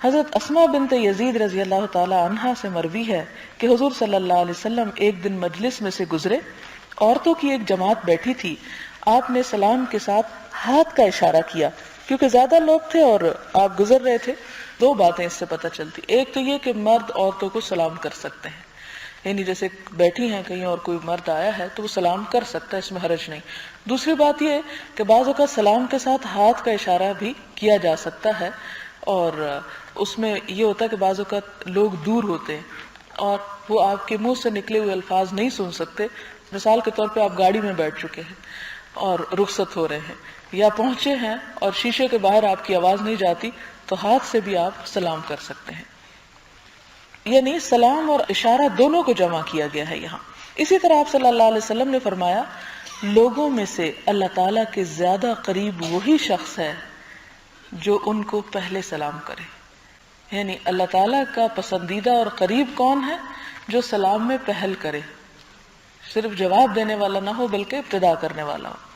حضرت اسماء بنت یزید رضی اللہ تعالی عنہا سے مروی ہے کہ حضور صلی اللہ علیہ وسلم ایک دن مجلس میں سے گزرے، عورتوں کی ایک جماعت بیٹھی تھی، آپ نے سلام کے ساتھ ہاتھ کا اشارہ کیا، کیونکہ زیادہ لوگ تھے اور آپ گزر رہے تھے۔ دو باتیں اس سے پتہ چلتی، ایک تو یہ کہ مرد عورتوں کو سلام کر سکتے ہیں، یعنی جیسے بیٹھی ہیں کہیں اور کوئی مرد آیا ہے تو وہ سلام کر سکتا ہے، اس میں حرج نہیں۔ دوسری بات یہ کہ بعض اوقات سلام کے ساتھ ہاتھ کا اشارہ بھی کیا جا سکتا ہے، اور اس میں یہ ہوتا ہے کہ بعض اوقات لوگ دور ہوتے ہیں اور وہ آپ کے منہ سے نکلے ہوئے الفاظ نہیں سن سکتے۔ مثال کے طور پہ آپ گاڑی میں بیٹھ چکے ہیں اور رخصت ہو رہے ہیں، یا پہنچے ہیں اور شیشے کے باہر آپ کی آواز نہیں جاتی، تو ہاتھ سے بھی آپ سلام کر سکتے ہیں۔ یعنی سلام اور اشارہ دونوں کو جمع کیا گیا ہے یہاں۔ اسی طرح آپ صلی اللہ علیہ وسلم نے فرمایا، لوگوں میں سے اللہ تعالیٰ کے زیادہ قریب وہی شخص ہے جو ان کو پہلے سلام کرے۔ یعنی اللہ تعالیٰ کا پسندیدہ اور قریب کون ہے؟ جو سلام میں پہل کرے، صرف جواب دینے والا نہ ہو بلکہ ابتدا کرنے والا ہو۔